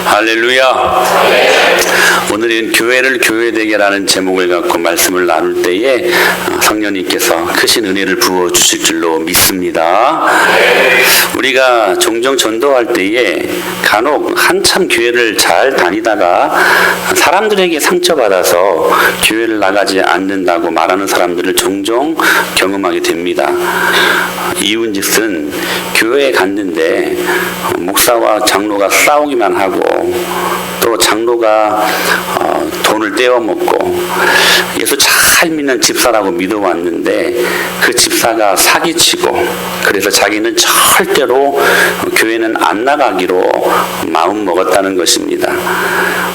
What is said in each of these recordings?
할렐루야. 오늘은 교회를 교회되게라는 제목을 갖고 말씀을 나눌 때에 성령님께서 크신 은혜를 부어 주실 줄로 믿습니다. 우리가 종종 전도할 때에 간혹 한참 교회를 잘 다니다가 사람들에게 상처받아서 교회를 나가지 않는다고 말하는 사람들을 종종 경험하게 됩니다. 이유인즉슨 교회에 갔는데 목사와 장로가 싸우기만 하고 또 장로가 돈을 떼어먹고 예수 잘 믿는 집사라고 믿어왔는데 그 집사가 사기치고 그래서 자기는 절대로 교회는 안 나가기로 마음 먹었다는 것입니다.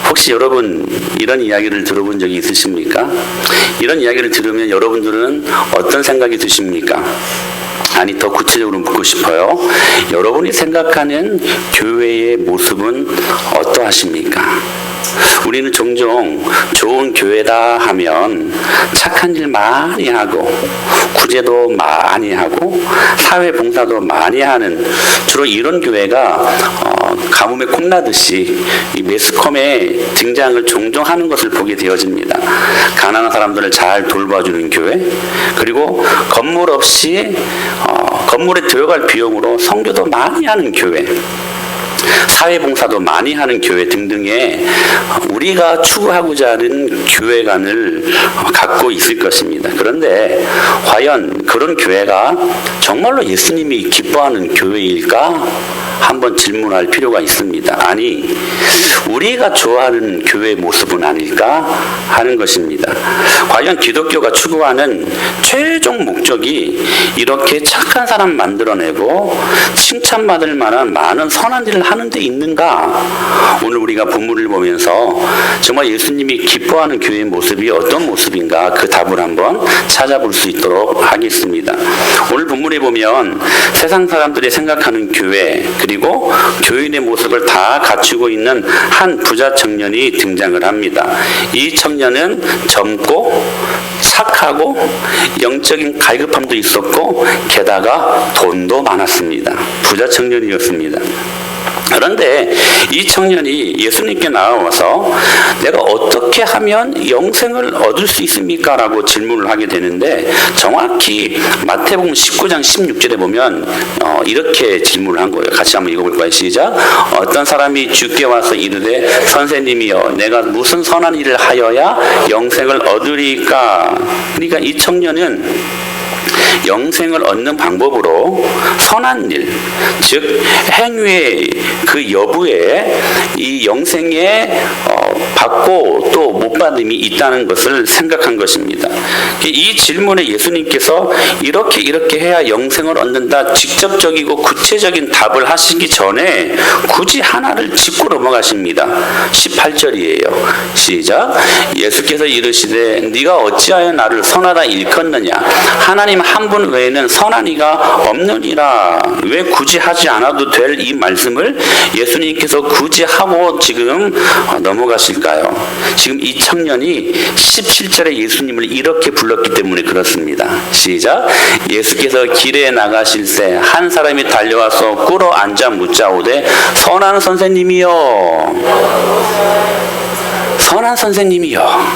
혹시 여러분 이런 이야기를 들어본 적이 있으십니까? 이런 이야기를 들으면 여러분들은 어떤 생각이 드십니까? 아니, 더 구체적으로 묻고 싶어요. 여러분이 생각하는 교회의 모습은 어떠하십니까? 우리는 종종 좋은 교회다 하면 착한 일 많이 하고 구제도 많이 하고 사회 봉사도 많이 하는 주로 이런 교회가 가뭄에 콩나듯이 이 매스컴에 등장을 종종 하는 것을 보게 되어집니다. 가난한 사람들을 잘 돌봐주는 교회, 그리고 건물 없이 건물에 들어갈 비용으로 선교도 많이 하는 교회, 사회봉사도 많이 하는 교회 등등의 우리가 추구하고자 하는 교회관을 갖고 있을 것입니다. 그런데 과연 그런 교회가 정말로 예수님이 기뻐하는 교회일까? 한번 질문할 필요가 있습니다. 아니, 우리가 좋아하는 교회 모습은 아닐까 하는 것입니다. 과연 기독교가 추구하는 최종 목적이 이렇게 착한 사람 만들어내고 칭찬받을 만한 많은 선한 일을 하는 데 있는가? 오늘 우리가 본문을 보면서 정말 예수님이 기뻐하는 교회의 모습이 어떤 모습인가 그 답을 한번 찾아볼 수 있도록 하겠습니다. 오늘 본문에 보면 세상 사람들이 생각하는 교회, 그리고 교인의 모습을 다 갖추고 있는 한 부자 청년이 등장을 합니다. 이 청년은 젊고 착하고 영적인 갈급함도 있었고 게다가 돈도 많았습니다. 부자 청년이었습니다. 그런데 이 청년이 예수님께 나와서 내가 어떻게 하면 영생을 얻을 수 있습니까? 라고 질문을 하게 되는데 정확히 마태복음 19장 16절에 보면 이렇게 질문을 한 거예요. 같이 한번 읽어볼까요? 시작. 어떤 사람이 주께 와서 이르되 선생님이여 내가 무슨 선한 일을 하여야 영생을 얻으리까? 그러니까 이 청년은 영생을 얻는 방법으로 선한 일, 즉 행위의 그 여부에 이 영생에 받고 또 못 받음이 있다는 것을 생각한 것입니다. 이 질문에 예수님께서 이렇게 해야 영생을 얻는다 직접적이고 구체적인 답을 하시기 전에 굳이 하나를 짚고 넘어가십니다. 18절이에요. 시작. 예수께서 이르시되 네가 어찌하여 나를 선하다 일컫느냐? 하나님 한 분 외에는 선한 이가 없느니라. 왜 굳이 하지 않아도 될 이 말씀을 예수님께서 굳이 하고 지금 넘어가실까요? 지금 이 청년이 17절에 예수님을 이렇게 불렀기 때문에 그렇습니다. 시작. 예수께서 길에 나가실새 한 사람이 달려와서 꿇어 앉아 묻자오되 선한 선생님이여, 선한 선생님이여.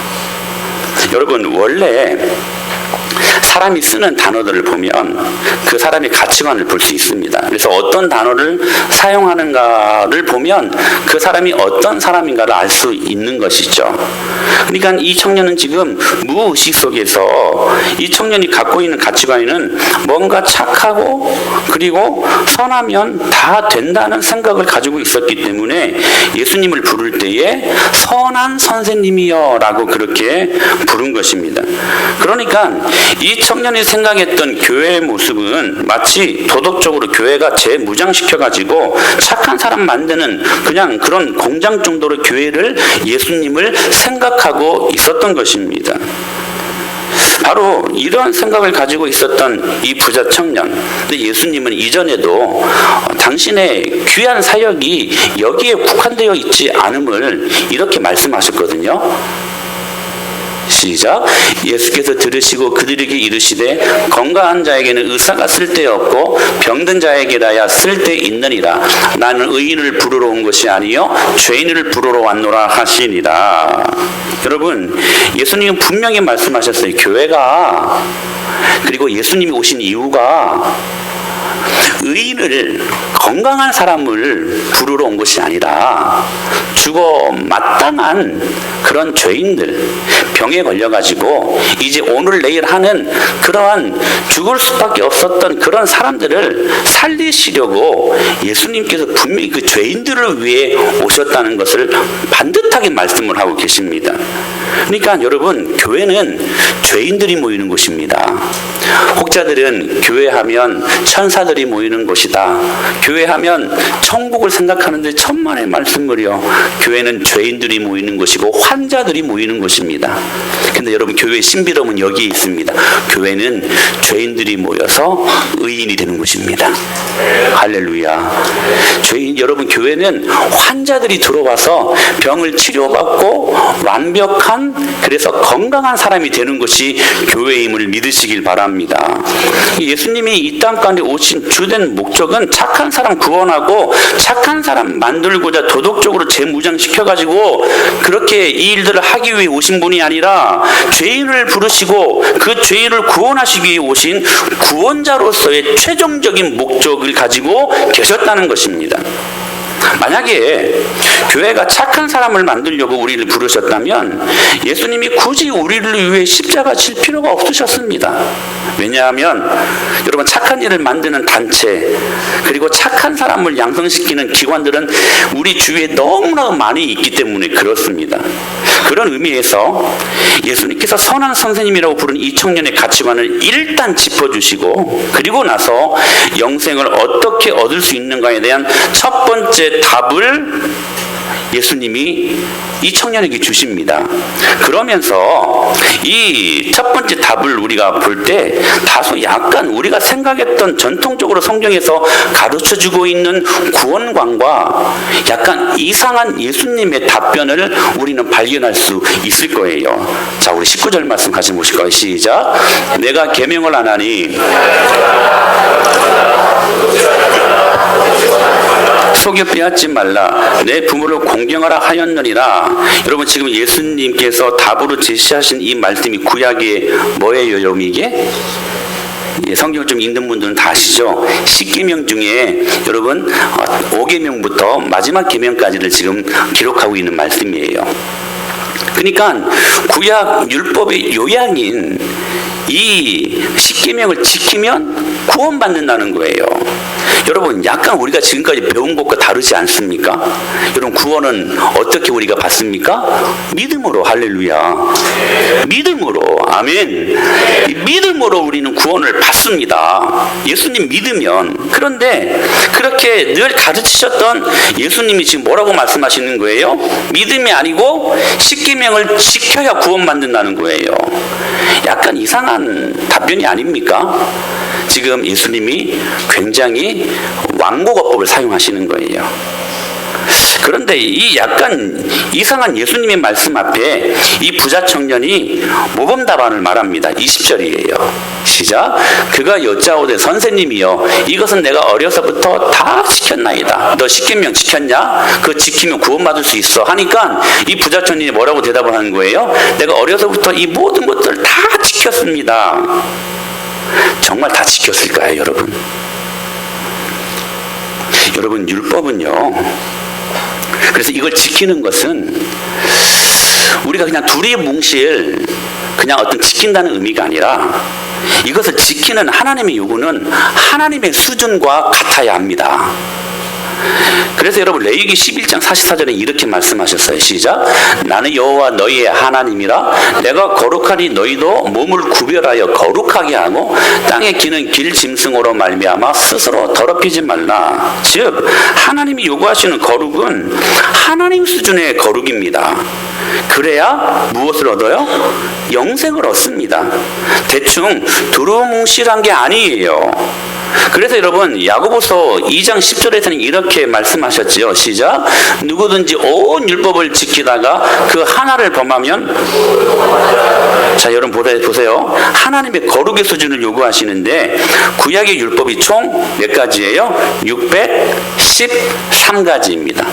여러분, 원래 사람이 쓰는 단어들을 보면 그 사람의 가치관을 볼 수 있습니다. 그래서 어떤 단어를 사용하는가를 보면 그 사람이 어떤 사람인가를 알 수 있는 것이죠. 그러니까 이 청년은 지금 무의식 속에서 이 청년이 갖고 있는 가치관에는 뭔가 착하고 그리고 선하면 다 된다는 생각을 가지고 있었기 때문에 예수님을 부를 때에 선한 선생님이여 라고 그렇게 부른 것입니다. 그러니까 이 청년이 생각했던 교회의 모습은 마치 도덕적으로 교회가 재무장시켜가지고 착한 사람 만드는 그냥 그런 공장 정도로 교회를 예수님을 생각하고 있었던 것입니다. 바로 이러한 생각을 가지고 있었던 이 부자 청년. 근데 예수님은 이전에도 당신의 귀한 사역이 여기에 국한되어 있지 않음을 이렇게 말씀하셨거든요. 시작. 예수께서 들으시고 그들에게 이르시되 건강한 자에게는 의사가 쓸데없고 병든 자에게라야 쓸데있느니라. 나는 의인을 부르러 온 것이 아니요 죄인을 부르러 왔노라 하시니라. 여러분, 예수님은 분명히 말씀하셨어요. 교회가, 그리고 예수님이 오신 이유가 의인을, 건강한 사람을 부르러 온 것이 아니라 죽어 마땅한 그런 죄인들, 병에 걸려가지고 이제 오늘 내일 하는 그러한 죽을 수밖에 없었던 그런 사람들을 살리시려고 예수님께서 분명히 그 죄인들을 위해 오셨다는 것을 반듯하게 말씀을 하고 계십니다. 그러니까 여러분, 교회는 죄인들이 모이는 곳입니다. 혹자들은 교회하면 천사들이 모이는 곳이다. 교회하면 천국을 생각하는데 천만의 말씀을요. 교회는 죄인들이 모이는 곳이고 환자들이 모이는 곳입니다. 근데 여러분, 교회의 신비로움은 여기에 있습니다. 교회는 죄인들이 모여서 의인이 되는 곳입니다. 할렐루야. 여러분, 교회는 환자들이 들어와서 병을 치료받고 완벽한, 그래서 건강한 사람이 되는 것이 교회임을 믿으시길 바랍니다. 예수님이 이 땅 가운데 오신 주된 목적은 착한 사람 구원하고 착한 사람 만들고자 도덕적으로 재무장시켜가지고 그렇게 이 일들을 하기 위해 오신 분이 아니라 죄인을 부르시고 그 죄인을 구원하시기 위해 오신 구원자로서의 최종적인 목적을 가지고 계셨다는 것입니다. 만약에 교회가 착한 사람을 만들려고 우리를 부르셨다면 예수님이 굳이 우리를 위해 십자가 질 필요가 없으셨습니다. 왜냐하면 여러분, 착한 일을 만드는 단체, 그리고 착한 사람을 양성시키는 기관들은 우리 주위에 너무나 많이 있기 때문에 그렇습니다. 그런 의미에서 예수님께서 선한 선생님이라고 부른 이 청년의 가치관을 일단 짚어주시고, 그리고 나서 영생을 어떻게 얻을 수 있는가에 대한 첫 번째 답을 예수님이 이 청년에게 주십니다. 그러면서 이 첫 번째 답을 우리가 볼 때 다소 약간 우리가 생각했던 전통적으로 성경에서 가르쳐주고 있는 구원관과 약간 이상한 예수님의 답변을 우리는 발견할 수 있을 거예요. 자, 우리 19절 말씀 같이 보실까요? 시작. 내가 계명을 안 하니 속여 빼앗지 말라. 내 부모를 공경하라 하였느니라. 여러분, 지금 예수님께서 답으로 제시하신 이 말씀이 구약의 뭐예요, 여러분? 이게? 성경을 좀 읽는 분들은 다 아시죠? 10계명 중에 여러분 5계명부터 마지막 계명까지를 지금 기록하고 있는 말씀이에요. 그러니까 구약 율법의 요약인 이 10계명을 지키면 구원받는다는 거예요. 여러분, 약간 우리가 지금까지 배운 것과 다르지 않습니까? 여러분, 구원은 어떻게 우리가 받습니까? 믿음으로. 할렐루야. 믿음으로. 아멘. 믿음으로 우리는 구원을 받습니다. 예수님 믿으면. 그런데 그렇게 늘 가르치셨던 예수님이 지금 뭐라고 말씀하시는 거예요? 믿음이 아니고 10계명을 지켜야 구원받는다는 거예요. 약간 이상한 답변이 아닙니까? 지금 예수님이 굉장히 완고거법을 사용하시는 거예요. 그런데 이 약간 이상한 예수님의 말씀 앞에 이 부자 청년이 모범 답안을 말합니다. 20절이에요. 시작. 그가 여짜오되 선생님이여, 이것은 내가 어려서부터 다 지켰나이다. 너 10계명 지켰냐? 그거 지키면 구원받을 수 있어 하니까 이 부자 청년이 뭐라고 대답을 하는 거예요? 내가 어려서부터 이 모든 것들을 다 지켰습니다. 정말 다 지켰을까요, 여러분? 여러분, 율법은요, 그래서 이걸 지키는 것은 우리가 그냥 두리뭉실 그냥 어떤 지킨다는 의미가 아니라 이것을 지키는 하나님의 요구는 하나님의 수준과 같아야 합니다. 그래서 여러분, 레위기 11장 44절에 이렇게 말씀하셨어요. 시작. 나는 여호와 너희의 하나님이라. 내가 거룩하니 너희도 몸을 구별하여 거룩하게 하고 땅에 기는 길 짐승으로 말미암아 스스로 더럽히지 말라. 즉 하나님이 요구하시는 거룩은 하나님 수준의 거룩입니다. 그래야 무엇을 얻어요? 영생을 얻습니다. 대충 두루뭉실한 게 아니에요. 그래서 여러분 야고보서 2장 10절에서는 이렇게 말씀하셨지요. 시작. 누구든지 온 율법을 지키다가 그 하나를 범하면, 자 여러분 보세요. 하나님의 거룩의 수준을 요구하시는데 구약의 율법이 총 몇 가지예요? 613가지입니다.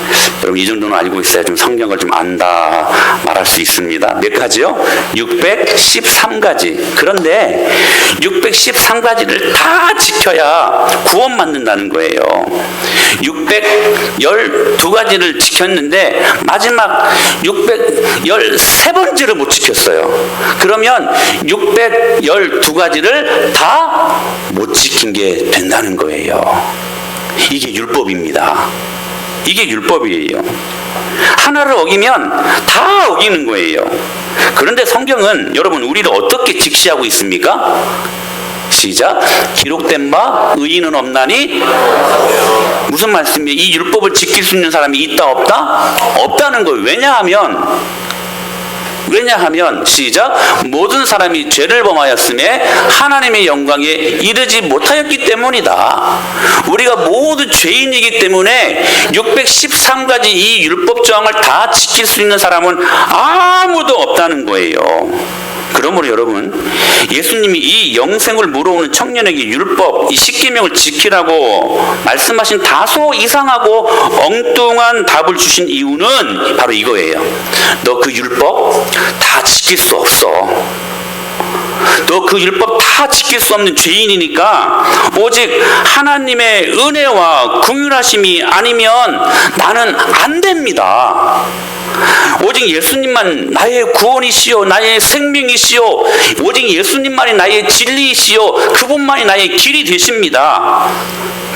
여러분 이 정도는 알고 있어야 좀 성경을 좀 안다 말할 수 있습니다. 몇 가지요? 613가지. 그런데 613가지를 다 지켜야 구원받는다는 거예요. 612가지를 지켰는데 마지막 613번째를 못 지켰어요. 그러면 612가지를 다 못 지킨 게 된다는 거예요. 이게 율법입니다. 이게 율법이에요. 하나를 어기면 다 어기는 거예요. 그런데 성경은 여러분 우리를 어떻게 직시하고 있습니까? 시작. 기록된 바 의인은 없나니. 무슨 말씀이에요? 이 율법을 지킬 수 있는 사람이 있다 없다? 없다는 거예요. 왜냐하면 시작. 모든 사람이 죄를 범하였음에 하나님의 영광에 이르지 못하였기 때문이다. 우리가 모두 죄인이기 때문에 613가지 이 율법 조항을 다 지킬 수 있는 사람은 아무도 없다는 거예요. 그러므로 여러분 예수님이 이 영생을 물어오는 청년에게 율법, 이 십계명을 지키라고 말씀하신 다소 이상하고 엉뚱한 답을 주신 이유는 바로 이거예요. 너 그 율법 다 지킬 수 없어. 너 그 율법 다 지킬 수 없는 죄인이니까 오직 하나님의 은혜와 긍휼하심이 아니면 나는 안 됩니다. 오직 예수님만 나의 구원이시요 나의 생명이시요 오직 예수님만이 나의 진리이시요 그분만이 나의 길이 되십니다.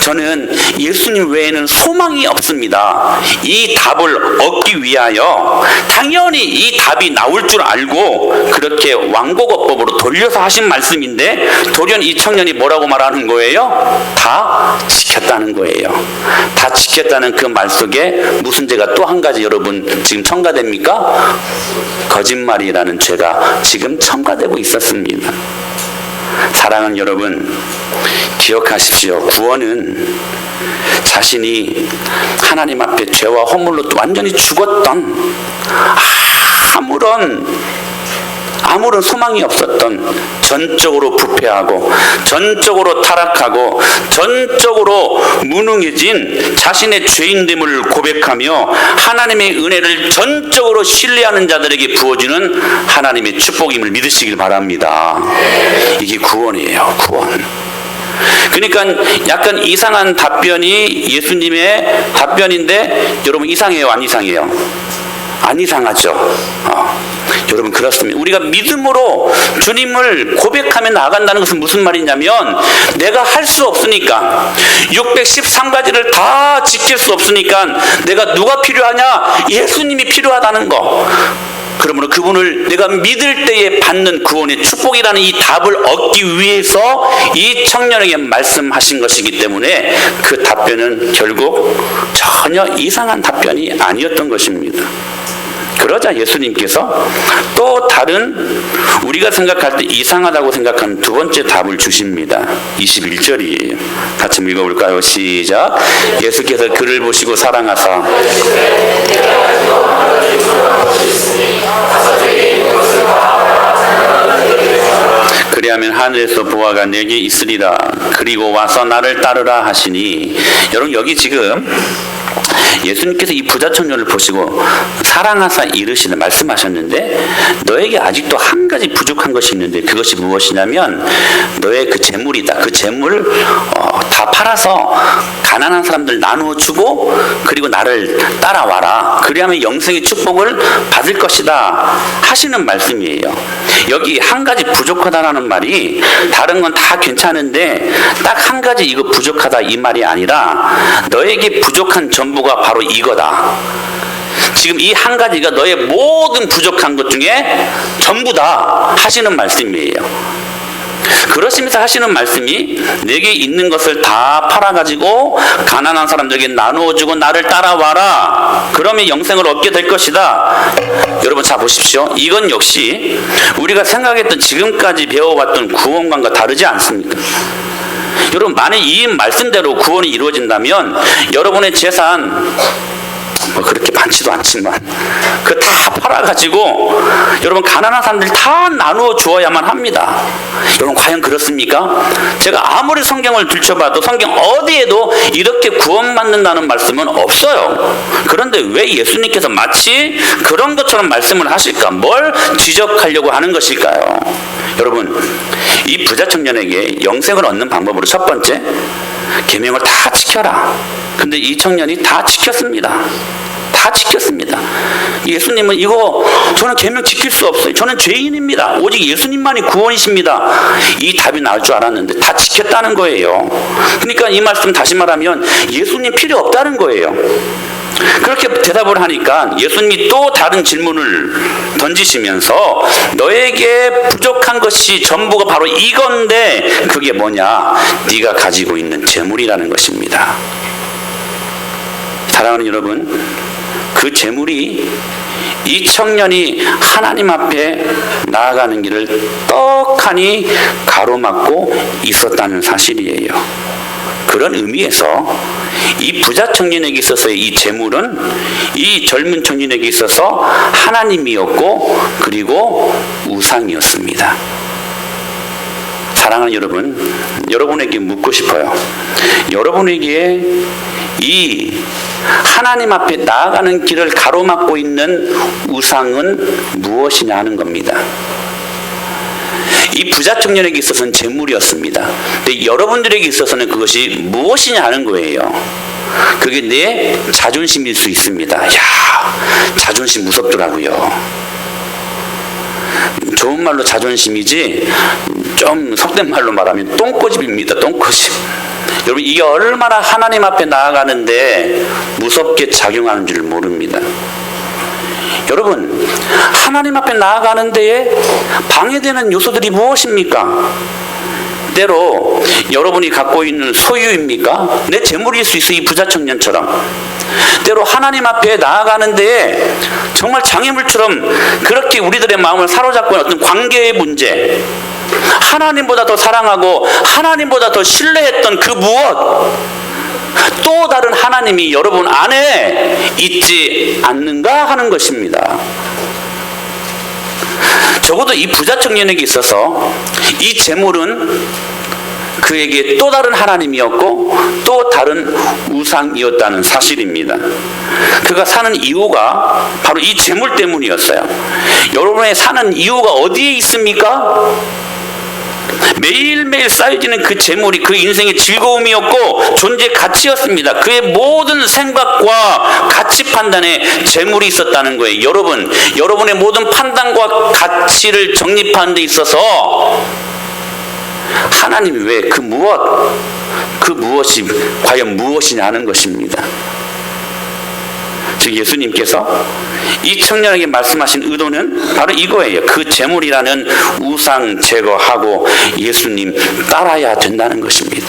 저는 예수님 외에는 소망이 없습니다. 이 답을 얻기 위하여 당연히 이 답이 나올 줄 알고 그렇게 왕곡어법으로 돌려서 하신 말씀인데 돌연 이 청년이 뭐라고 말하는 거예요? 다 지켰다는 거예요. 다 지켰다는 그 말 속에 무슨 죄가 또 한 가지 여러분 지금 첨가됩니까? 거짓말이라는 죄가 지금 첨가되고 있었습니다. 사랑하는 여러분 기억하십시오. 구원은 자신이 하나님 앞에 죄와 허물로 완전히 죽었던 아무런 소망이 없었던 전적으로 부패하고 전적으로 타락하고 전적으로 무능해진 자신의 죄인됨을 고백하며 하나님의 은혜를 전적으로 신뢰하는 자들에게 부어주는 하나님의 축복임을 믿으시길 바랍니다. 이게 구원이에요. 구원. 그러니까 약간 이상한 답변이 예수님의 답변인데 여러분 이상해요? 안 이상해요? 안 이상하죠? 여러분 그렇습니다. 우리가 믿음으로 주님을 고백하며 나아간다는 것은 무슨 말이냐면 내가 할 수 없으니까 613가지를 다 지킬 수 없으니까 내가 누가 필요하냐? 예수님이 필요하다는 거. 그러므로 그분을 내가 믿을 때에 받는 구원의 축복이라는 이 답을 얻기 위해서 이 청년에게 말씀하신 것이기 때문에 그 답변은 결국 전혀 이상한 답변이 아니었던 것입니다. 그러자 예수님께서 또 다른 우리가 생각할 때 이상하다고 생각하는 두 번째 답을 주십니다. 21절이에요. 같이 읽어볼까요? 시작. 예수께서 그를 보시고 사랑하사 그리하면 하늘에서 보아가 내게 있으리라. 그리고 와서 나를 따르라 하시니 여러분 여기 지금 예수님께서 이 부자 청년을 보시고 사랑하사 이르시는 말씀하셨는데 너에게 아직도 한 가지 부족한 것이 있는데 그것이 무엇이냐면 너의 그 재물이다. 그 재물을 다 팔아서 가난한 사람들 나누어 주고 그리고 나를 따라와라. 그리하면 영생의 축복을 받을 것이다 하시는 말씀이에요. 여기 한 가지 부족하다라는 말이 다른 건 다 괜찮은데 딱 한 가지 이거 부족하다 이 말이 아니라 너에게 부족한 전부가 바로 이거다. 지금 이 한 가지가 너의 모든 부족한 것 중에 전부다 하시는 말씀이에요. 그러시면서 하시는 말씀이 내게 있는 것을 다 팔아가지고 가난한 사람들에게 나누어주고 나를 따라와라. 그러면 영생을 얻게 될 것이다. 여러분 자 보십시오. 이건 역시 우리가 생각했던 지금까지 배워왔던 구원관과 다르지 않습니다. 여러분, 만약 이 말씀대로 구원이 이루어진다면 여러분의 재산 그렇게 많지도 않지만 그 다 팔아가지고 여러분 가난한 사람들 다 나누어 주어야만 합니다. 여러분, 과연 그렇습니까? 제가 아무리 성경을 들춰봐도 성경 어디에도 이렇게 구원받는다는 말씀은 없어요. 그런데 왜 예수님께서 마치 그런 것처럼 말씀을 하실까? 뭘 지적하려고 하는 것일까요? 여러분, 이 부자 청년에게 영생을 얻는 방법으로 첫 번째, 계명을 다 지켜라. 근데 이 청년이 다 지켰습니다. 다 지켰습니다. 예수님은 이거 저는 계명 지킬 수 없어요. 저는 죄인입니다. 오직 예수님만이 구원이십니다. 이 답이 나올 줄 알았는데 다 지켰다는 거예요. 그러니까 이 말씀 다시 말하면 예수님 필요 없다는 거예요. 그렇게 대답을 하니까 예수님이 또 다른 질문을 던지시면서 너에게 부족한 것이 전부가 바로 이건데 그게 뭐냐? 네가 가지고 있는 재물이라는 것입니다. 사랑하는 여러분, 그 재물이 이 청년이 하나님 앞에 나아가는 길을 떡하니 가로막고 있었다는 사실이에요. 그런 의미에서 이 부자 청년에게 있어서의 이 재물은 이 젊은 청년에게 있어서 하나님이었고 그리고 우상이었습니다. 사랑하는 여러분, 여러분에게 묻고 싶어요. 여러분에게 이 하나님 앞에 나아가는 길을 가로막고 있는 우상은 무엇이냐 하는 겁니다. 이 부자 청년에게 있어서는 재물이었습니다. 근데 여러분들에게 있어서는 그것이 무엇이냐 하는 거예요. 그게 내 자존심일 수 있습니다. 야, 자존심 무섭더라고요. 좋은 말로 자존심이지 좀 속된 말로 말하면 똥꼬집입니다. 똥꼬집. 여러분, 이게 얼마나 하나님 앞에 나아가는데 무섭게 작용하는 줄 모릅니다. 여러분, 하나님 앞에 나아가는 데에 방해되는 요소들이 무엇입니까? 때로 여러분이 갖고 있는 소유입니까? 내 재물일 수 있어, 이 부자 청년처럼. 때로 하나님 앞에 나아가는 데에 정말 장애물처럼 그렇게 우리들의 마음을 사로잡고 있는 어떤 관계의 문제, 하나님보다 더 사랑하고 하나님보다 더 신뢰했던 그 무엇, 또 다른 하나님이 여러분 안에 있지 않는가 하는 것입니다. 적어도 이 부자 청년에게 있어서 이 재물은 그에게 또 다른 하나님이었고 또 다른 우상이었다는 사실입니다. 그가 사는 이유가 바로 이 재물 때문이었어요. 여러분의 사는 이유가 어디에 있습니까? 매일매일 쌓여지는 그 재물이 그 인생의 즐거움이었고 존재 가치였습니다. 그의 모든 생각과 가치 판단에 재물이 있었다는 거예요. 여러분, 여러분의 모든 판단과 가치를 정립하는 데 있어서 하나님이 왜 그 무엇이 과연 무엇이냐 하는 것입니다. 즉 예수님께서 이 청년에게 말씀하신 의도는 바로 이거예요. 그 재물이라는 우상 제거하고 예수님 따라야 된다는 것입니다.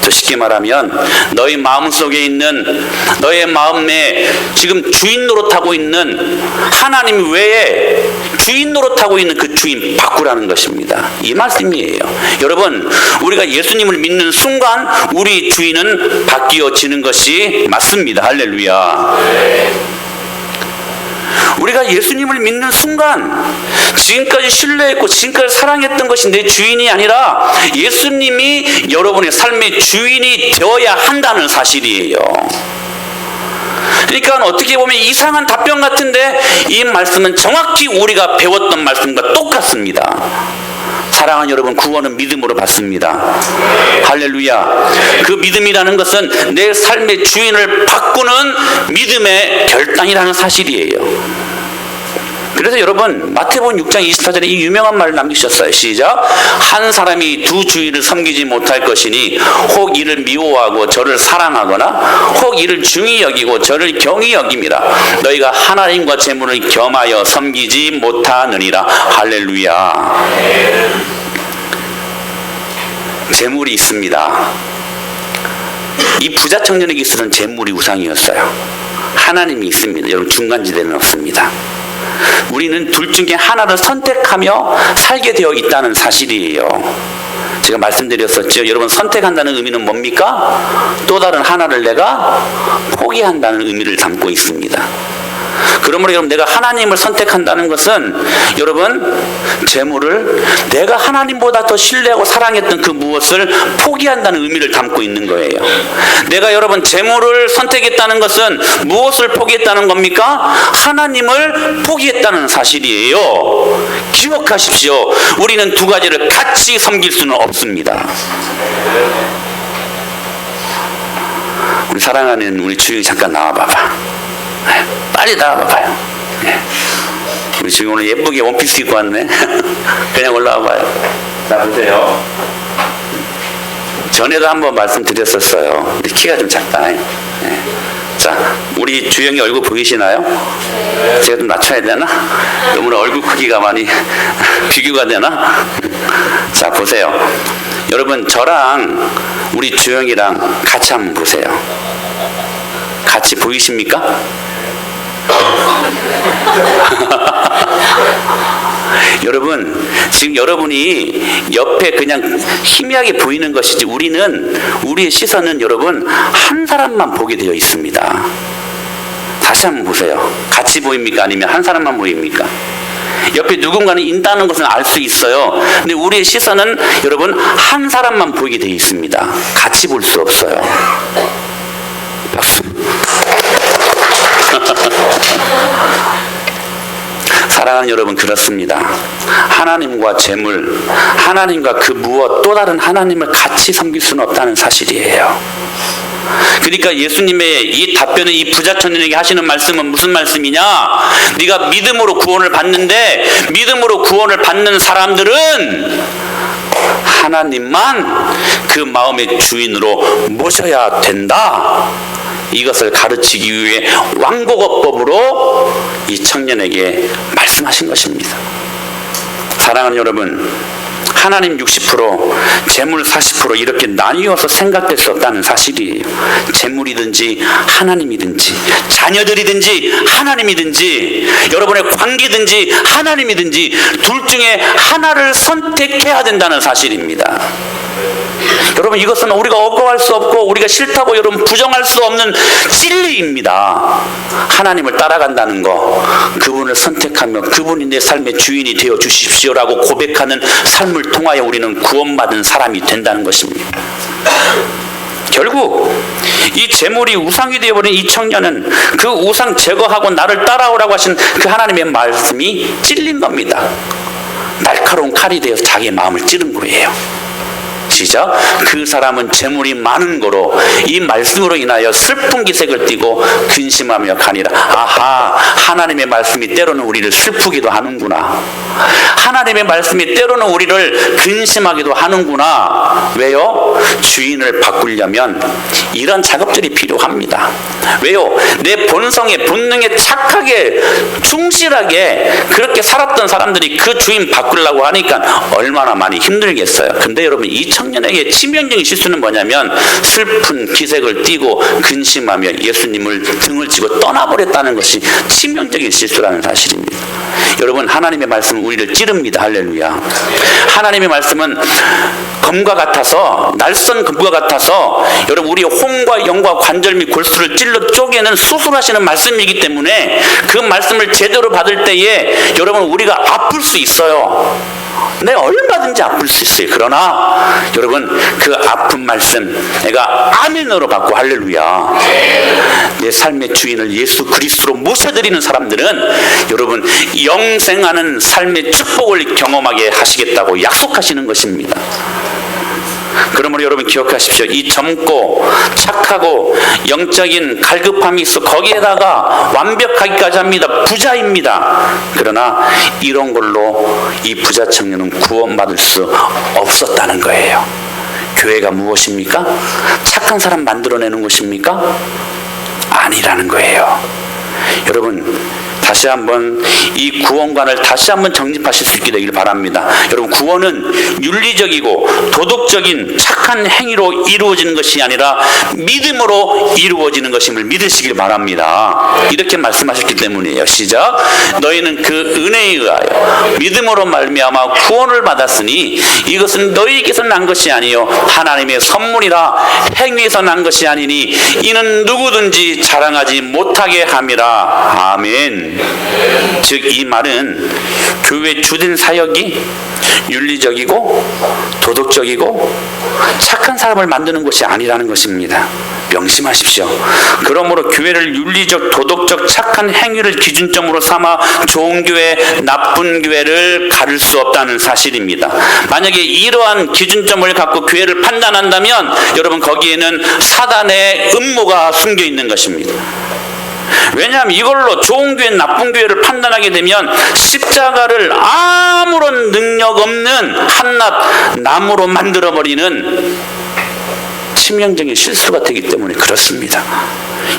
더 쉽게 말하면 너희 마음속에 있는, 너의 마음에 지금 주인 노릇하고 있는 하나님 외에 주인 노릇하고 있는 그 주인 바꾸라는 것입니다. 이 말씀이에요. 여러분, 우리가 예수님을 믿는 순간 우리 주인은 바뀌어지는 것이 맞습니다. 할렐루야. 우리가 예수님을 믿는 순간 지금까지 신뢰했고 지금까지 사랑했던 것이 내 주인이 아니라 예수님이 여러분의 삶의 주인이 되어야 한다는 사실이에요. 그러니까 어떻게 보면 이상한 답변 같은데 이 말씀은 정확히 우리가 배웠던 말씀과 똑같습니다. 사랑하는 여러분, 구원은 믿음으로 받습니다. 할렐루야. 그 믿음이라는 것은 내 삶의 주인을 바꾸는 믿음의 결단이라는 사실이에요. 그래서 여러분, 마태복음 6장 24절에 이 유명한 말을 남기셨어요. 시작. 한 사람이 두 주인을 섬기지 못할 것이니 혹 이를 미워하고 저를 사랑하거나 혹 이를 중히 여기고 저를 경히 여김이라. 너희가 하나님과 재물을 겸하여 섬기지 못하느니라. 할렐루야. 재물이 있습니다. 이 부자 청년에게 있어서는 재물이 우상이었어요. 하나님이 있습니다. 여러분, 중간지대는 없습니다. 우리는 둘 중에 하나를 선택하며 살게 되어 있다는 사실이에요. 제가 말씀드렸었죠. 여러분, 선택한다는 의미는 뭡니까? 또 다른 하나를 내가 포기한다는 의미를 담고 있습니다. 그러므로 여러분, 내가 하나님을 선택한다는 것은 여러분, 재물을 내가 하나님보다 더 신뢰하고 사랑했던 그 무엇을 포기한다는 의미를 담고 있는 거예요. 내가 여러분, 재물을 선택했다는 것은 무엇을 포기했다는 겁니까? 하나님을 포기했다는 사실이에요. 기억하십시오. 우리는 두 가지를 같이 섬길 수는 없습니다. 우리 사랑하는 우리 주영이 잠깐 나와봐봐. 빨리 나와봐요. 우리 지금 오늘 예쁘게 원피스 입고 왔네. 그냥 올라와봐요. 자, 보세요. 전에도 한번 말씀드렸었어요. 우리 키가 좀 작다. 자, 우리 주영이 얼굴 보이시나요? 제가 좀 낮춰야 되나? 너무 얼굴 크기가 많이 비교가 되나? 자, 보세요. 여러분, 저랑 우리 주영이랑 같이 한번 보세요. 같이 보이십니까? 여러분, 지금 여러분이 옆에 그냥 희미하게 보이는 것이지, 우리의 시선은 여러분 한 사람만 보게 되어 있습니다. 다시 한번 보세요. 같이 보입니까? 아니면 한 사람만 보입니까? 옆에 누군가는 있다는 것은 알 수 있어요. 근데 우리의 시선은 여러분 한 사람만 보이게 되어 있습니다. 같이 볼 수 없어요. 박수. 사랑하는 여러분, 그렇습니다. 하나님과 재물, 하나님과 그 무엇, 또 다른 하나님을 같이 섬길 수는 없다는 사실이에요. 그러니까 예수님의 이 답변을 이 부자 청년에게 하시는 말씀은 무슨 말씀이냐? 네가 믿음으로 구원을 받는데, 믿음으로 구원을 받는 사람들은 하나님만 그 마음의 주인으로 모셔야 된다. 이것을 가르치기 위해 왕복어법으로 이 청년에게 말씀하신 것입니다. 사랑하는 여러분, 하나님 60%, 재물 40% 이렇게 나뉘어서 생각될 수 없다는 사실이에요. 재물이든지 하나님이든지, 자녀들이든지 하나님이든지, 여러분의 관계든지 하나님이든지, 둘 중에 하나를 선택해야 된다는 사실입니다. 여러분, 이것은 우리가 억울할 수 없고 우리가 싫다고 여러분 부정할 수 없는 진리입니다. 하나님을 따라간다는 거, 그분을 선택하며 그분이 내 삶의 주인이 되어 주십시오라고 고백하는 삶을 통하여 우리는 구원받은 사람이 된다는 것입니다. 결국 이 재물이 우상이 되어버린 이 청년은 그 우상 제거하고 나를 따라오라고 하신 그 하나님의 말씀이 찔린 겁니다. 날카로운 칼이 되어서 자기의 마음을 찌른 거예요. 시작. 그 사람은 재물이 많은 거로 이 말씀으로 인하여 슬픈 기색을 띠고 근심하며 가니라. 아하, 하나님의 말씀이 때로는 우리를 슬프기도 하는구나. 하나님의 말씀이 때로는 우리를 근심하기도 하는구나. 왜요? 주인을 바꾸려면 이런 작업들이 필요합니다. 왜요? 내 본성에, 본능에 착하게, 충실하게 그렇게 살았던 사람들이 그 주인 바꾸려고 하니까 얼마나 많이 힘들겠어요. 근데 여러분, 이 청년에게 치명적인 실수는 뭐냐면 슬픈 기색을 띠고 근심하며 예수님을 등을 지고 떠나버렸다는 것이 치명적인 실수라는 사실입니다. 여러분, 하나님의 말씀은 우리를 찌릅니다. 할렐루야. 하나님의 말씀은 검과 같아서, 날선 검과 같아서 여러분 우리의 혼과 영과 관절 및 골수를 찔러 쪼개는 수술하시는 말씀이기 때문에 그 말씀을 제대로 받을 때에 여러분 우리가 아플 수 있어요. 내 얼마든지 아플 수 있어요. 그러나 여러분, 그 아픈 말씀 내가 아멘으로 받고 할렐루야, 내 삶의 주인을 예수 그리스도로 모셔드리는 사람들은 여러분 영생하는 삶의 축복을 경험하게 하시겠다고 약속하시는 것입니다. 그러므로 여러분 기억하십시오. 이 젊고 착하고 영적인 갈급함이 있어 거기에다가 완벽하기까지 합니다. 부자입니다. 그러나 이런 걸로 이 부자 청년은 구원받을 수 없었다는 거예요. 교회가 무엇입니까? 착한 사람 만들어내는 것입니까? 아니라는 거예요. 여러분, 다시 한번 이 구원관을 다시 한번 정립하실 수 있게 되길 바랍니다. 여러분, 구원은 윤리적이고 도덕적인 착한 행위로 이루어지는 것이 아니라 믿음으로 이루어지는 것임을 믿으시길 바랍니다. 이렇게 말씀하셨기 때문이에요. 시작. 너희는 그 은혜에 의하여 믿음으로 말미암아 구원을 받았으니 이것은 너희에게서 난 것이 아니요 하나님의 선물이라. 행위에서 난 것이 아니니 이는 누구든지 자랑하지 못하게 함이라. 아멘. 즉 이 말은 교회 주된 사역이 윤리적이고 도덕적이고 착한 사람을 만드는 것이 아니라는 것입니다. 명심하십시오. 그러므로 교회를 윤리적, 도덕적, 착한 행위를 기준점으로 삼아 좋은 교회, 나쁜 교회를 가릴 수 없다는 사실입니다. 만약에 이러한 기준점을 갖고 교회를 판단한다면 여러분, 거기에는 사단의 음모가 숨겨 있는 것입니다. 왜냐하면 이걸로 좋은 교회, 나쁜 교회를 판단하게 되면 십자가를 아무런 능력 없는 한낱 나무로 만들어버리는 치명적인 실수가 되기 때문에 그렇습니다.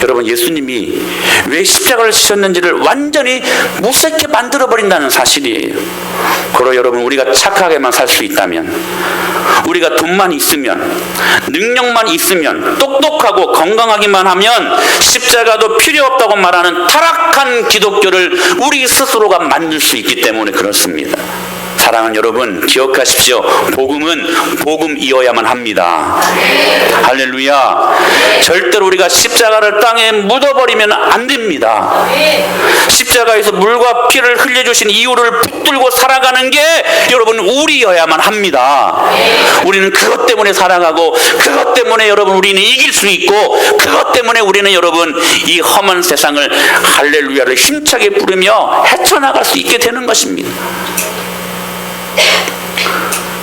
여러분, 예수님이 왜 십자가를 지셨는지를 완전히 무색하게 만들어버린다는 사실이에요. 그러나 여러분, 우리가 착하게만 살 수 있다면, 우리가 돈만 있으면, 능력만 있으면, 똑똑하고 건강하기만 하면 십자가도 필요 없다고 말하는 타락한 기독교를 우리 스스로가 만들 수 있기 때문에 그렇습니다. 사랑하는 여러분, 기억하십시오. 복음은 복음이어야만 합니다. 할렐루야. 절대로 우리가 십자가를 땅에 묻어버리면 안 됩니다. 십자가에서 물과 피를 흘려주신 이유를 붙들고 살아가는 게 여러분 우리여야만 합니다. 우리는 그것 때문에 살아가고, 그것 때문에 여러분 우리는 이길 수 있고, 그것 때문에 우리는 여러분 이 험한 세상을 할렐루야를 힘차게 부르며 헤쳐나갈 수 있게 되는 것입니다.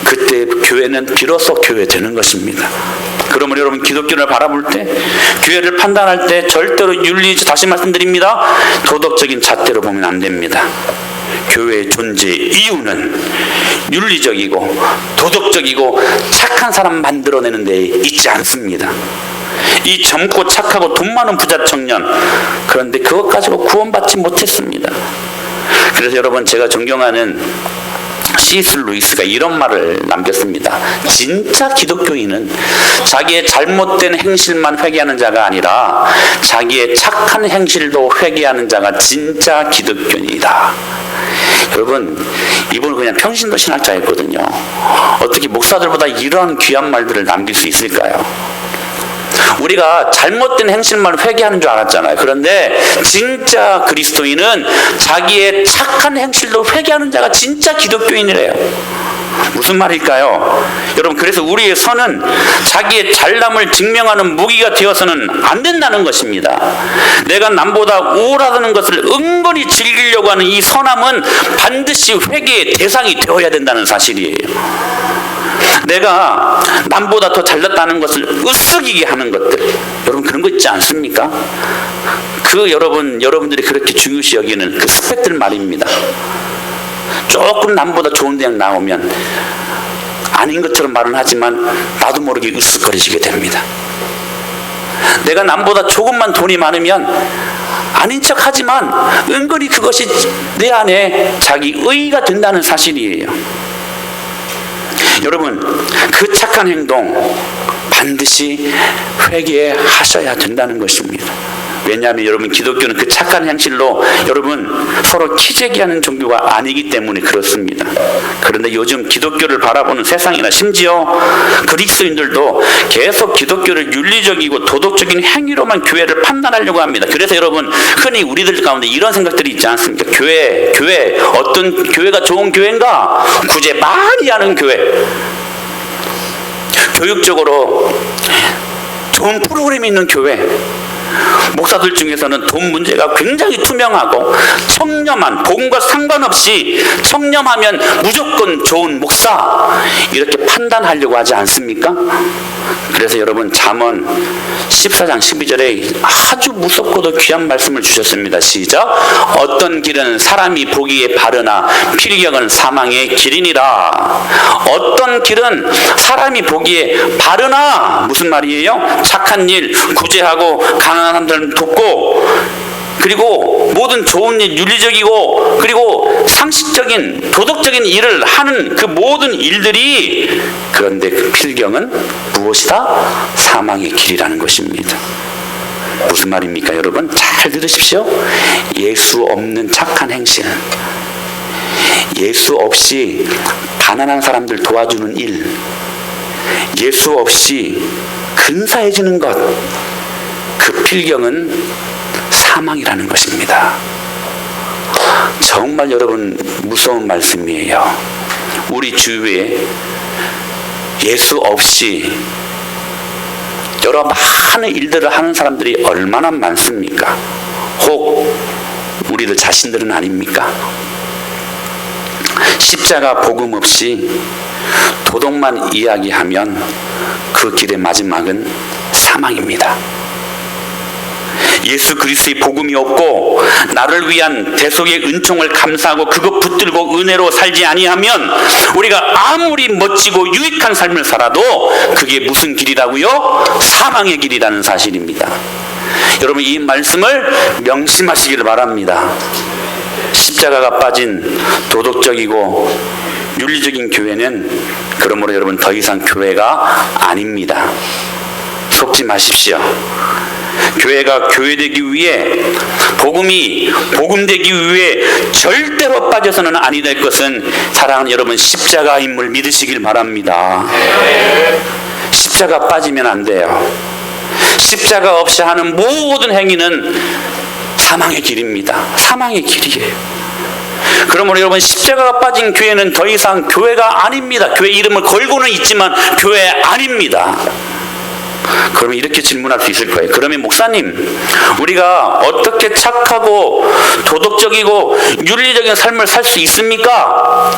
그때 교회는 비로소 교회 되는 것입니다. 그러면 여러분, 기독교를 바라볼 때, 교회를 판단할 때 절대로 다시 말씀드립니다, 도덕적인 잣대로 보면 안 됩니다. 교회의 존재 이유는 윤리적이고 도덕적이고 착한 사람 만들어내는 데 있지 않습니다. 이 젊고 착하고 돈 많은 부자 청년, 그런데 그것 가지고 구원받지 못했습니다. 그래서 여러분, 제가 존경하는 C.S. 루이스가 이런 말을 남겼습니다. 진짜 기독교인은 자기의 잘못된 행실만 회개하는 자가 아니라 자기의 착한 행실도 회개하는 자가 진짜 기독교인이다. 여러분, 이분은 그냥 평신도 신학자였거든요. 어떻게 목사들보다 이러한 귀한 말들을 남길 수 있을까요? 우리가 잘못된 행실만 회개하는 줄 알았잖아요. 그런데 진짜 그리스도인은 자기의 착한 행실도 회개하는 자가 진짜 기독교인이래요. 무슨 말일까요? 여러분, 그래서 우리의 선은 자기의 잘남을 증명하는 무기가 되어서는 안 된다는 것입니다. 내가 남보다 우월하다는 것을 은근히 즐기려고 하는 이 선함은 반드시 회개의 대상이 되어야 된다는 사실이에요. 내가 남보다 더 잘났다는 것을 으쓱이게 하는 것들, 여러분 그런 거 있지 않습니까? 여러분들이 그렇게 중요시 여기는 그 스펙들 말입니다. 조금 남보다 좋은 대학 나오면 아닌 것처럼 말은 하지만 나도 모르게 으쓱거리시게 됩니다. 내가 남보다 조금만 돈이 많으면 아닌 척 하지만 은근히 그것이 내 안에 자기 의의가 된다는 사실이에요. 여러분, 그 착한 행동 반드시 회개하셔야 된다는 것입니다. 왜냐하면 여러분, 기독교는 그 착한 행실로 여러분 서로 키재기하는 종교가 아니기 때문에 그렇습니다. 그런데 요즘 기독교를 바라보는 세상이나 심지어 그리스도인들도 계속 기독교를 윤리적이고 도덕적인 행위로만 교회를 판단하려고 합니다. 그래서 여러분, 흔히 우리들 가운데 이런 생각들이 있지 않습니까? 교회 어떤 교회가 좋은 교회인가? 구제 많이 하는 교회, 교육적으로 좋은 프로그램이 있는 교회, 목사들 중에서는 돈 문제가 굉장히 투명하고 청렴한, 복음과 상관없이 청렴하면 무조건 좋은 목사, 이렇게 판단하려고 하지 않습니까? 그래서 여러분, 잠언 14장 12절에 아주 무섭고도 귀한 말씀을 주셨습니다. 시작. 어떤 길은 사람이 보기에 바르나 필경은 사망의 길이니라. 어떤 길은 사람이 보기에 바르나, 무슨 말이에요? 착한 일, 구제하고 가난한 사람들 돕고 그리고 모든 좋은 일, 윤리적이고 그리고 상식적인 도덕적인 일을 하는 그 모든 일들이, 그런데 그 필경은 무엇이다? 사망의 길이라는 것입니다. 무슨 말입니까, 여러분? 잘 들으십시오. 예수 없는 착한 행실, 예수 없이 가난한 사람들 도와주는 일, 예수 없이 근사해지는 것, 그 필경은 사망이라는 것입니다. 정말 여러분 무서운 말씀이에요. 우리 주위에 예수 없이 여러 많은 일들을 하는 사람들이 얼마나 많습니까? 혹 우리들 자신들은 아닙니까? 십자가 복음 없이 도덕만 이야기하면 그 길의 마지막은 사망입니다. 예수 그리스도의 복음이 없고 나를 위한 대속의 은총을 감사하고 그것 붙들고 은혜로 살지 아니하면 우리가 아무리 멋지고 유익한 삶을 살아도 그게 무슨 길이라고요? 사망의 길이라는 사실입니다. 여러분, 이 말씀을 명심하시기를 바랍니다. 십자가가 빠진 도덕적이고 윤리적인 교회는 그러므로 여러분 더 이상 교회가 아닙니다. 속지 마십시오. 교회가 교회되기 위해, 복음이 복음되기 위해 절대로 빠져서는 아니 될 것은, 사랑하는 여러분, 십자가임을 믿으시길 바랍니다. 십자가 빠지면 안 돼요. 십자가 없이 하는 모든 행위는 사망의 길입니다. 사망의 길이에요. 그러므로 여러분, 십자가가 빠진 교회는 더 이상 교회가 아닙니다. 교회 이름을 걸고는 있지만 교회 아닙니다. 그러면 이렇게 질문할 수 있을 거예요. 그러면 목사님, 우리가 어떻게 착하고 도덕적이고 윤리적인 삶을 살 수 있습니까?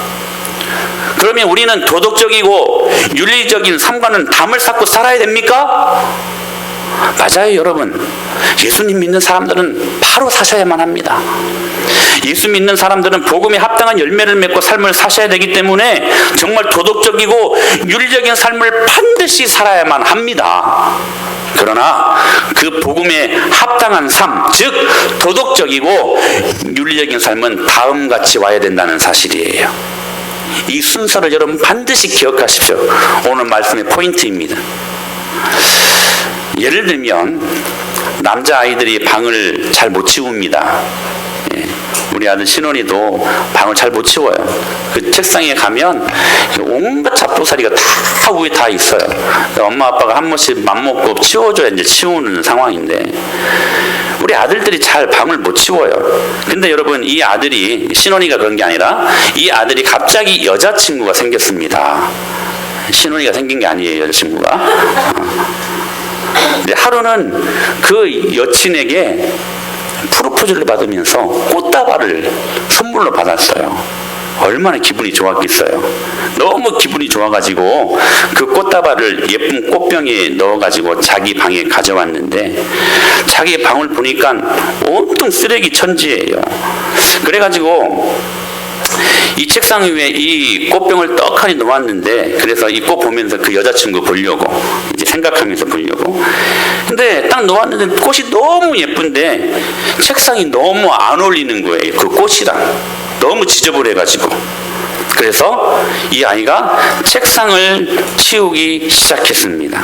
그러면 우리는 도덕적이고 윤리적인 삶과는 담을 쌓고 살아야 됩니까? 맞아요, 여러분. 예수님 믿는 사람들은 바로 사셔야만 합니다. 예수 믿는 사람들은 복음에 합당한 열매를 맺고 삶을 사셔야 되기 때문에 정말 도덕적이고 윤리적인 삶을 반드시 살아야만 합니다. 그러나 그 복음에 합당한 삶, 즉 도덕적이고 윤리적인 삶은 다음같이 와야 된다는 사실이에요. 이 순서를 여러분 반드시 기억하십시오. 오늘 말씀의 포인트입니다. 예를 들면 남자아이들이 방을 잘 못 치웁니다. 우리 아들 신원이도 방을 잘 못 치워요. 그 책상에 가면 온갖 잡도사리가 다 위에 다 있어요. 엄마 아빠가 한 번씩 맘먹고 치워줘야 이제 치우는 상황인데, 우리 아들들이 잘 방을 못 치워요. 근데 여러분, 이 아들이, 신원이가 그런 게 아니라 이 아들이 갑자기 여자친구가 생겼습니다. 신원이가 생긴 게 아니에요, 여자친구가. 근데 하루는 그 여친에게 프로포즈를 받으면서 꽃다발을 선물로 받았어요. 얼마나 기분이 좋았겠어요. 너무 기분이 좋아가지고 그 꽃다발을 예쁜 꽃병에 넣어가지고 자기 방에 가져왔는데, 자기 방을 보니까 온통 쓰레기 천지예요. 그래가지고 이 책상 위에 이 꽃병을 떡하니 놓았는데, 그래서 이 꽃 보면서 그 여자친구 보려고 이제 생각하면서 보려고, 근데 딱 놓았는데 꽃이 너무 예쁜데 책상이 너무 안 어울리는 거예요. 그 꽃이랑 너무 지저분해가지고. 그래서 이 아이가 책상을 치우기 시작했습니다.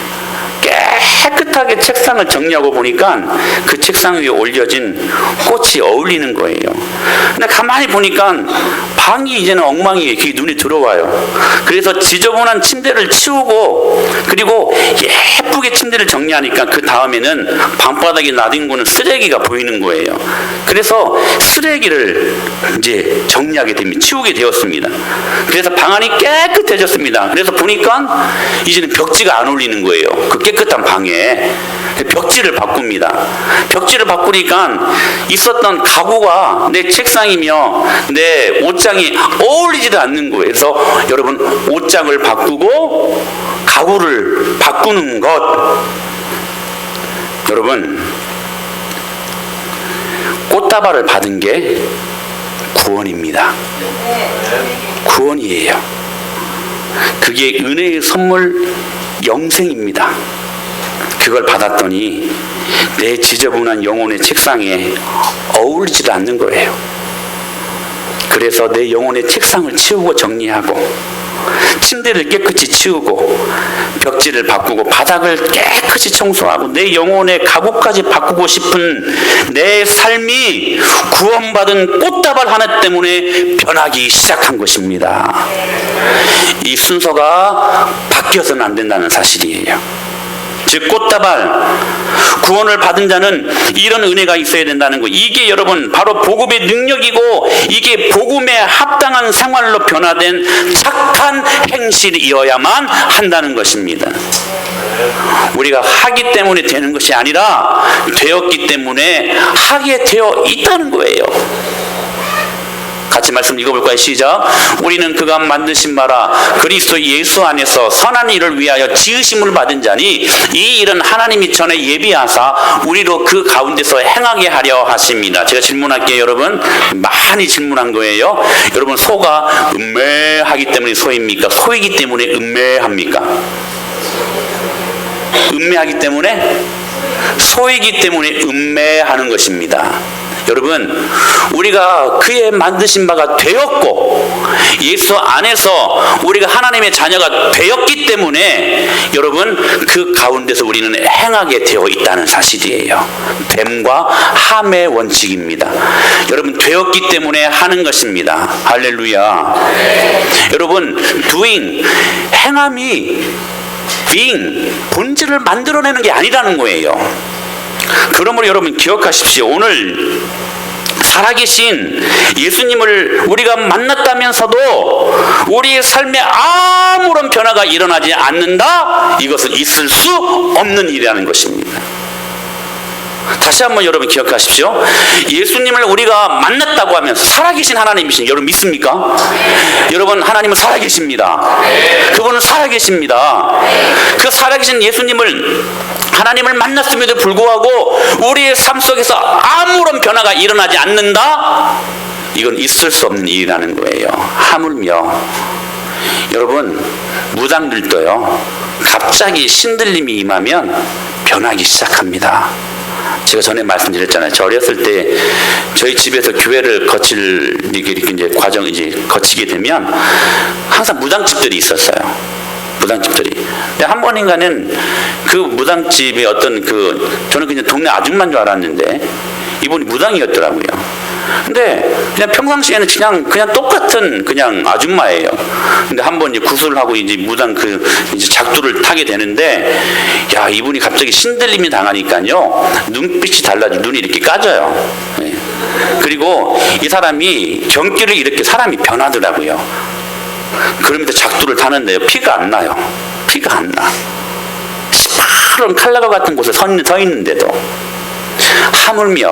깨끗하게 책상을 정리하고 보니까 그 책상 위에 올려진 꽃이 어울리는 거예요. 근데 가만히 보니까 방이 이제는 엉망이에요. 그게 눈에 들어와요. 그래서 지저분한 침대를 치우고, 그리고 예쁘게 침대를 정리하니까 그 다음에는 방바닥에 나뒹구는 쓰레기가 보이는 거예요. 그래서 쓰레기를 이제 정리하게 됩니다. 치우게 되었습니다. 그래서 방 안이 깨끗해졌습니다. 그래서 보니까 이제는 벽지가 안 어울리는 거예요. 그 깨끗한 방에 벽지를 바꿉니다. 벽지를 바꾸니까 있었던 가구가 내 책상이며 내 옷장이 어울리지도 않는 거예요. 그래서 여러분, 옷장을 바꾸고 가구를 바꾸는 것, 여러분, 꽃다발을 받은 게 구원입니다. 구원이에요. 그게 은혜의 선물, 영생입니다. 그걸 받았더니 내 지저분한 영혼의 책상에 어울리지도 않는 거예요. 그래서 내 영혼의 책상을 치우고 정리하고 침대를 깨끗이 치우고 벽지를 바꾸고 바닥을 깨끗이 청소하고 내 영혼의 가구까지 바꾸고 싶은 내 삶이 구원받은 꽃다발 하나 때문에 변하기 시작한 것입니다. 이 순서가 바뀌어서는 안 된다는 사실이에요. 즉 꽃다발, 구원을 받은 자는 이런 은혜가 있어야 된다는 거. 이게 여러분 바로 복음의 능력이고 이게 복음에 합당한 생활로 변화된 착한 행실이어야만 한다는 것입니다. 우리가 하기 때문에 되는 것이 아니라 되었기 때문에 하게 되어 있다는 거예요. 같이 말씀 읽어볼까요? 시작. 우리는 그가 만드신 바라 그리스도 예수 안에서 선한 일을 위하여 지으심을 받은 자니 이 일은 하나님이 전에 예비하사 우리로 그 가운데서 행하게 하려 하십니다. 제가 질문할게요. 여러분 많이 질문한 거예요. 여러분 소가 음매하기 때문에 소입니까? 소이기 때문에 음매합니까? 음매하기 때문에? 소이기 때문에 음매하는 것입니다. 여러분 우리가 그의 만드신 바가 되었고 예수 안에서 우리가 하나님의 자녀가 되었기 때문에 여러분 그 가운데서 우리는 행하게 되어 있다는 사실이에요. 됨과 함의 원칙입니다. 여러분 되었기 때문에 하는 것입니다. 할렐루야. 여러분 doing, 행함이 being, 본질을 만들어내는 게 아니라는 거예요. 그러므로 여러분 기억하십시오. 오늘 살아계신 예수님을 우리가 만났다면서도 우리의 삶에 아무런 변화가 일어나지 않는다? 이것은 있을 수 없는 일이라는 것입니다. 다시 한번 여러분 기억하십시오. 예수님을 우리가 만났다고 하면서 살아계신 하나님이신 여러분 믿습니까? 여러분 하나님은 살아계십니다. 그분은 살아계십니다. 그 살아계신 예수님을 하나님을 만났음에도 불구하고 우리의 삶 속에서 아무런 변화가 일어나지 않는다? 이건 있을 수 없는 일이라는 거예요. 하물며 여러분 무당들도요 갑자기 신들림이 임하면 변하기 시작합니다. 제가 전에 말씀드렸잖아요. 저 어렸을 때 저희 집에서 교회를 거칠 이렇게 이제 과정을 이제 거치게 되면 항상 무당집들이 있었어요. 무당집들이. 근데 한 번인가는 그 무당집에 어떤 저는 그냥 동네 아줌마인 줄 알았는데 이분이 무당이었더라고요. 근데 그냥 평상시에는 그냥 똑같은 그냥 아줌마예요. 근데 한번 이제 구슬을 하고 이제 무당 이제 작두를 타게 되는데 야 이분이 갑자기 신들림이 당하니까요 눈빛이 달라지고 눈이 이렇게 까져요. 네. 그리고 이 사람이 경기를 이렇게 사람이 변하더라고요. 그러면서 작두를 타는데요 피가 안 나요. 피가 안 나. 시퍼런 칼라가 같은 곳에 서 있는데도 하물며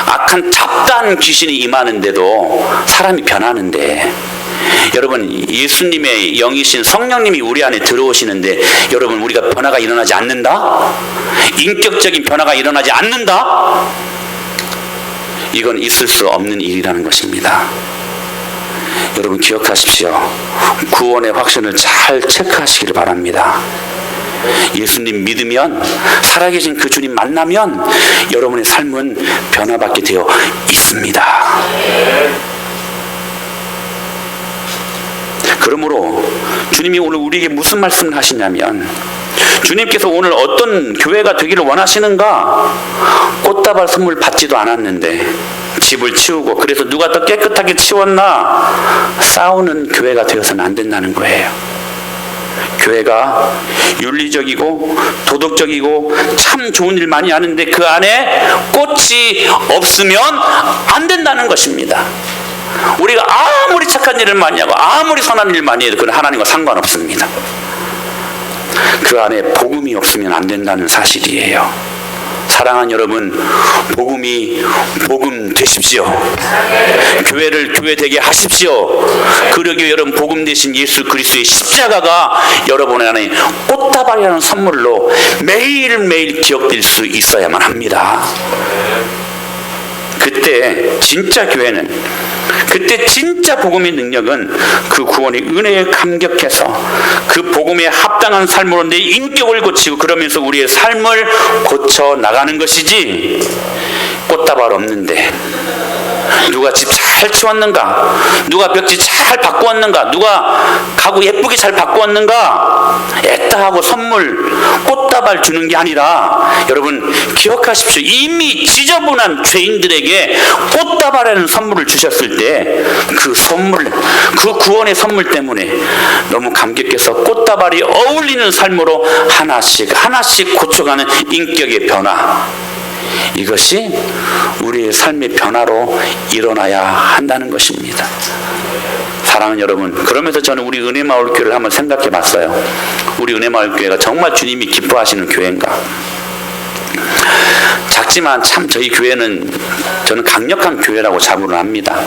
악한 잡다한 귀신이 임하는데도 사람이 변하는데 여러분 예수님의 영이신 성령님이 우리 안에 들어오시는데 여러분 우리가 변화가 일어나지 않는다? 인격적인 변화가 일어나지 않는다? 이건 있을 수 없는 일이라는 것입니다. 여러분 기억하십시오. 구원의 확신을 잘 체크하시기를 바랍니다. 예수님 믿으면 살아계신 그 주님 만나면 여러분의 삶은 변화받게 되어 있습니다. 그러므로 주님이 오늘 우리에게 무슨 말씀을 하시냐면 주님께서 오늘 어떤 교회가 되기를 원하시는가? 꽃다발 선물 받지도 않았는데 집을 치우고 그래서 누가 더 깨끗하게 치웠나? 싸우는 교회가 되어서는 안 된다는 거예요. 교회가 윤리적이고 도덕적이고 참 좋은 일 많이 하는데 그 안에 꽃이 없으면 안 된다는 것입니다. 우리가 아무리 착한 일을 많이 하고 아무리 선한 일을 많이 해도 그건 하나님과 상관없습니다. 그 안에 복음이 없으면 안 된다는 사실이에요. 사랑하는 여러분, 복음 되십시오. 교회를 교회 되게 하십시오. 그러기 여러분 복음 되신 예수 그리스도의 십자가가 여러분 안에 꽃다발이라는 선물로 매일매일 기억될 수 있어야만 합니다. 그때 진짜 교회는 그때 진짜 복음의 능력은 그 구원의 은혜에 감격해서 그 복음에 합당한 삶으로 내 인격을 고치고 그러면서 우리의 삶을 고쳐 나가는 것이지, 꽃다발 없는데 누가 집 잘 치웠는가, 누가 벽지 잘 바꾸었는가, 누가 가구 예쁘게 잘 바꾸었는가, 애따 하고 선물 꽃다발 주는 게 아니라, 여러분 기억하십시오. 이미 지저분한 죄인들에게 꽃다발이라는 선물을 주셨을 때 그 선물, 그 구원의 선물 때문에 너무 감격해서 꽃다발이 어울리는 삶으로 하나씩 고쳐가는 인격의 변화, 이것이 우리의 삶의 변화로 일어나야 한다는 것입니다. 사랑하는 여러분, 그러면서 저는 우리 은혜마을교회를 한번 생각해 봤어요. 우리 은혜마을교회가 정말 주님이 기뻐하시는 교회인가? 작지만 참 저희 교회는, 저는 강력한 교회라고 자부를 합니다.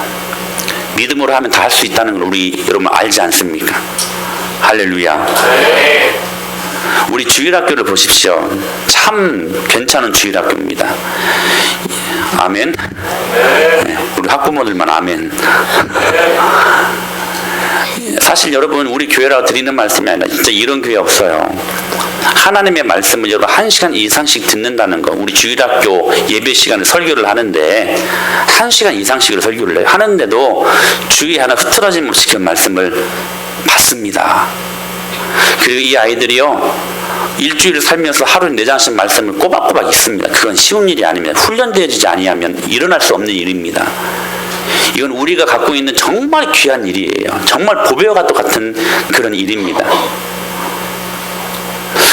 믿음으로 하면 다 할 수 있다는 걸 우리 여러분 알지 않습니까? 할렐루야. 우리 주일학교를 보십시오. 참 괜찮은 주일학교입니다. 아멘. 네, 우리 학부모들만 아멘. 사실 여러분, 우리 교회라고 드리는 말씀이 아니라 진짜 이런 교회 없어요. 하나님의 말씀을 여러분 1시간 이상씩 듣는다는 거. 우리 주일학교 예배 시간에 설교를 하는데 1시간 이상씩으로 설교를 하는데도 주의 하나 흐트러짐 없이 그 말씀을 받습니다. 그리고 이 아이들이요, 일주일을 살면서 하루에 4장씩 말씀을 꼬박꼬박 읽습니다. 그건 쉬운 일이 아닙니다. 훈련되어지지 아니하면 일어날 수 없는 일입니다. 이건 우리가 갖고 있는 정말 귀한 일이에요. 정말 보배와 같은 그런 일입니다.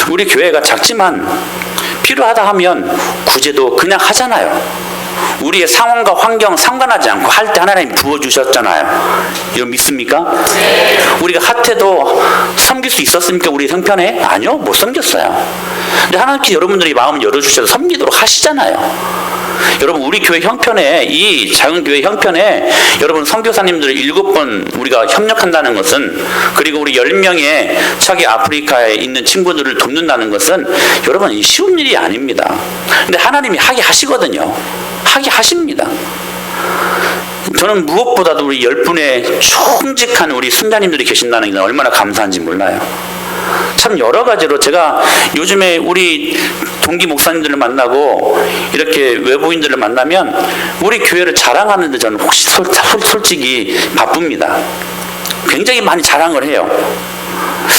우리 교회가 작지만 필요하다 하면 구제도 그냥 하잖아요. 우리의 상황과 환경 상관하지 않고 할 때 하나님 부어주셨잖아요. 이거 믿습니까? 우리가 핫해도 섬길 수 있었습니까? 우리 형편에? 아니요, 못 섬겼어요. 근데 하나님께 여러분들이 마음을 열어주셔서 섬기도록 하시잖아요. 여러분, 우리 교회 형편에, 이 작은 교회 형편에 여러분 선교사님들 7번 우리가 협력한다는 것은, 그리고 우리 10명의 차기 아프리카에 있는 친구들을 돕는다는 것은 여러분 이 쉬운 일이 아닙니다. 근데 하나님이 하게 하시거든요. 하게 하십니다. 저는 무엇보다도 우리 10분의 총직한 우리 순자님들이 계신다는 게 얼마나 감사한지 몰라요. 참 여러 가지로 제가 요즘에 우리 동기 목사님들을 만나고 이렇게 외부인들을 만나면 우리 교회를 자랑하는데 저는 혹시 솔직히 바쁩니다. 굉장히 많이 자랑을 해요.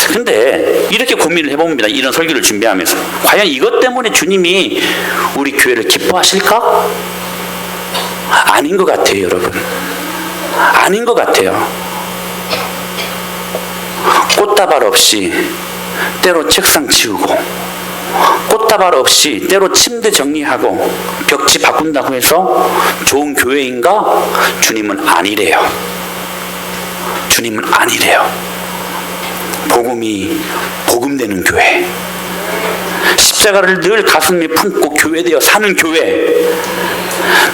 근데 이렇게 고민을 해봅니다. 이런 설교를 준비하면서 과연 이것 때문에 주님이 우리 교회를 기뻐하실까? 아닌 것 같아요, 여러분. 아닌 것 같아요. 꽃다발 없이 때로 책상 치우고, 꽃다발 없이 때로 침대 정리하고 벽지 바꾼다고 해서 좋은 교회인가? 주님은 아니래요. 주님은 아니래요. 복음이 복음되는 교회, 십자가를 늘 가슴에 품고 교회되어 사는 교회,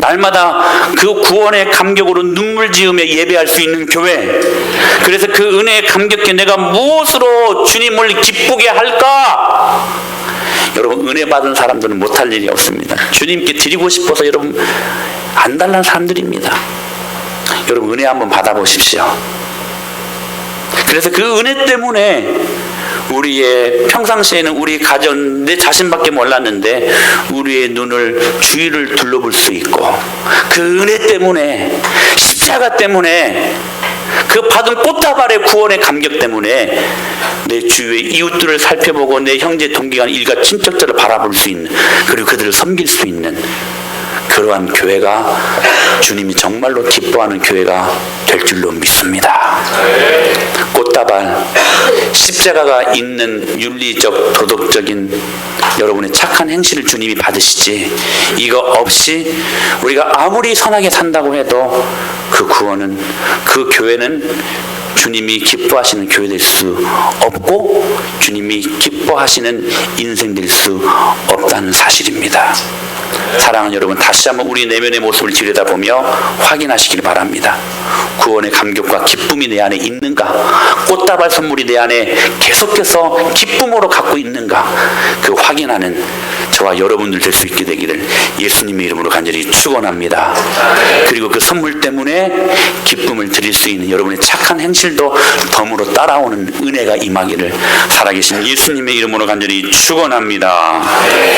날마다 그 구원의 감격으로 눈물 지으며 예배할 수 있는 교회. 그래서 그 은혜에 감격해 내가 무엇으로 주님을 기쁘게 할까? 여러분, 은혜 받은 사람들은 못할 일이 없습니다. 주님께 드리고 싶어서 여러분 안 달란 사람들입니다. 여러분 은혜 한번 받아보십시오. 그래서 그 은혜 때문에 우리의 평상시에는 우리 가정, 내 자신밖에 몰랐는데 우리의 눈을, 주위를 둘러볼 수 있고, 그 은혜 때문에, 십자가 때문에, 그 받은 꽃다발의 구원의 감격 때문에 내 주위의 이웃들을 살펴보고 내 형제 동기간 일가 친척들을 바라볼 수 있는, 그리고 그들을 섬길 수 있는 그러한 교회가 주님이 정말로 기뻐하는 교회가 될 줄로 믿습니다. 꽃다발, 십자가가 있는 윤리적, 도덕적인 여러분의 착한 행실을 주님이 받으시지, 이거 없이 우리가 아무리 선하게 산다고 해도 그 구원은, 그 교회는 주님이 기뻐하시는 교회 될 수 없고 주님이 기뻐하시는 인생 될 수 없다는 사실입니다. 사랑하는 여러분, 다시 한번 우리 내면의 모습을 들여다보며 확인하시길 바랍니다. 구원의 감격과 기쁨이 내 안에 있는가? 꽃다발 선물이 내 안에 계속해서 기쁨으로 갖고 있는가? 그 확인하는 저와 여러분들 될 수 있게 되기를 예수님의 이름으로 간절히 축원합니다. 그리고 그 선물 때문에 기쁨을 드릴 수 있는 여러분의 착한 행실도 덤으로 따라오는 은혜가 임하기를 살아계신 예수님의 이름으로 간절히 축원합니다.